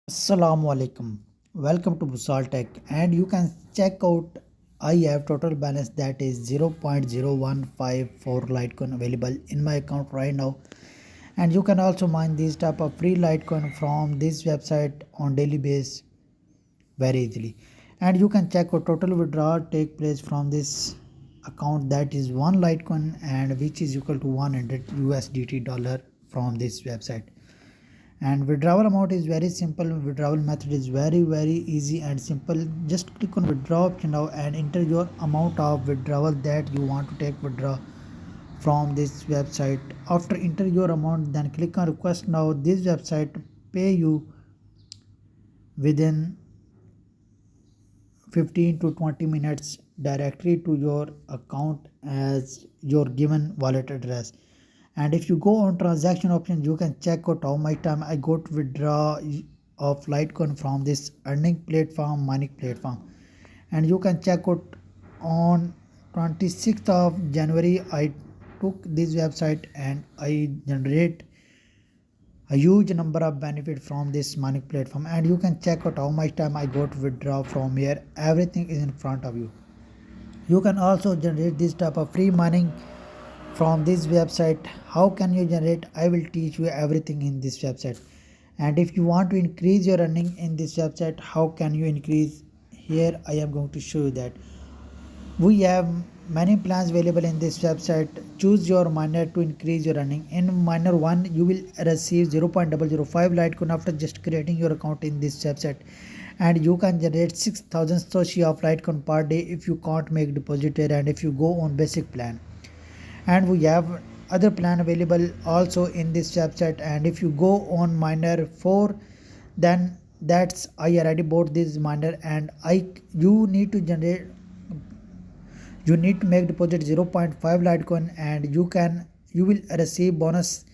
Assalamu alaikum. Welcome to Bosal Tech, and you can check out. I have total balance that is 0.0154 Litecoin available in my account right now, and you can also mine this type of free Litecoin from this website on daily basis very easily. And you can check out total withdrawal take place from this account that is one Litecoin and which is equal to 100 USDT dollar from this website. And withdrawal amount is very simple. Withdrawal method is very easy and simple. Just click on withdraw option now and enter your amount of withdrawal that you want to take withdraw from this website. After enter your amount, then click on request now. This website pay you within 15 to 20 minutes directly to your account as your given wallet address. And if you go on transaction option, you can check out how much time I got withdraw of Litecoin from this earning platform, mining platform. And you can check out on 26th of January I took this website and I generate a huge number of benefit from this mining platform. And you can check out how much time I got withdraw from here. Everything is in front of you. You can also generate this type of free mining from this website. How can you generate? I will teach you everything in this website. And if you want to increase your earning in this website, how can you increase? Here I am going to show you that. We have many plans available in this website. Choose your miner to increase your earning. In miner 1 you will receive 0.005 Litecoin after just creating your account in this website, and you can generate 6000 Sochi of Litecoin per day if you can't make deposit here and if you go on basic plan. And we have other plan available also in this website, and if you go on miner 4, then that's I already bought this miner and you need to make deposit 0.5 Litecoin and you will receive bonus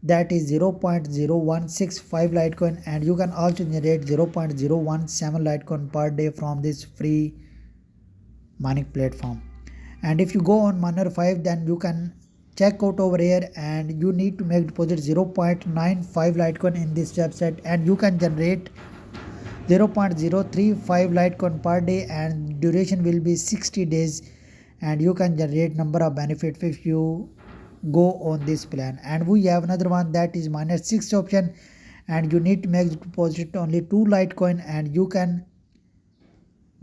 that is 0.0165 Litecoin, and you can also generate 0.017 Litecoin per day from this free mining platform. And if you go on miner 5, then you can check out over here and you need to make deposit 0.95 Litecoin in this website, and you can generate 0.035 Litecoin per day and duration will be 60 days, and you can generate number of benefits if you go on this plan. And we have another one that is miner 6 option, and you need to make deposit only 2 Litecoin and you can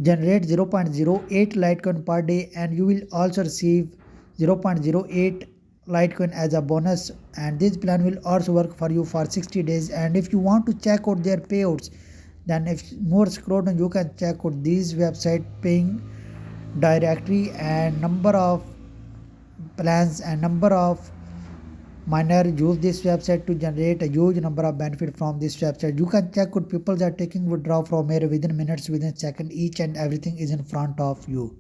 generate 0.08 Litecoin per day, and you will also receive 0.08 Litecoin as a bonus, and this plan will also work for you for 60 days. And if you want to check out their payouts, then if more scroll down you can check out these website paying directory and number of plans and number of miner use this website to generate a huge number of benefit from this website. You can check out people are taking withdraw from here within minutes, within second, each and everything is in front of you.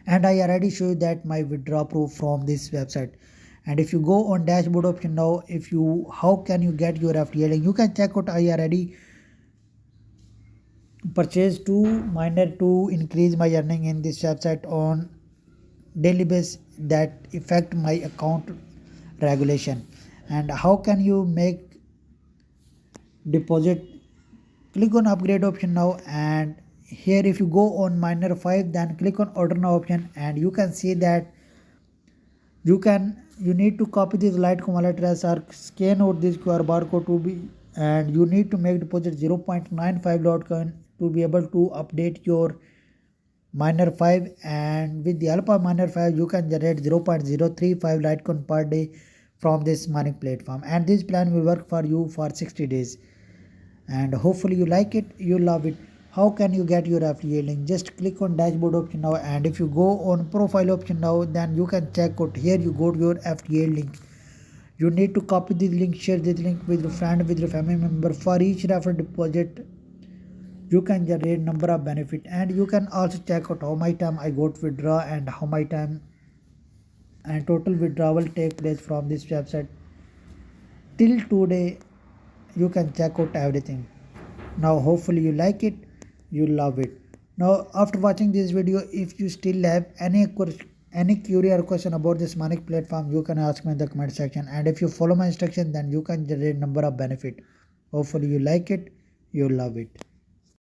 And I already showed that my withdraw proof from this website. And if you go on dashboard option now, how can you get your FTA link? You can check out I already purchased 2 miner to increase my earning in this website on daily basis that affect my account regulation. And how can you make deposit? Click on upgrade option now, and here if you go on miner 5, then click on order now option, and you can see that you need to copy this Litecoin wallet address or scan out this QR barcode to be, and you need to make deposit 0.95 Litecoin to be able to update your miner 5. And with the help of miner 5 you can generate 0.035 Litecoin per day from this mining platform, and this plan will work for you for 60 days. And hopefully you like it, you love it. How can you get your FTA link? Just click on dashboard option now, and if you go on profile option now, then you can check out here you go to your FTA link. You need to copy this link, share this link with your friend, with your family member. For each referral deposit you can generate number of benefit, and you can also check out how much time I got withdraw and how much time and total withdrawal take place from this website till today. You can check out everything. Now hopefully you like it, you love it. Now after watching this video, if you still have any query or question about this money platform, you can ask me in the comment section, and if you follow my instruction, then you can generate number of benefit. Hopefully you like it, You'll love it.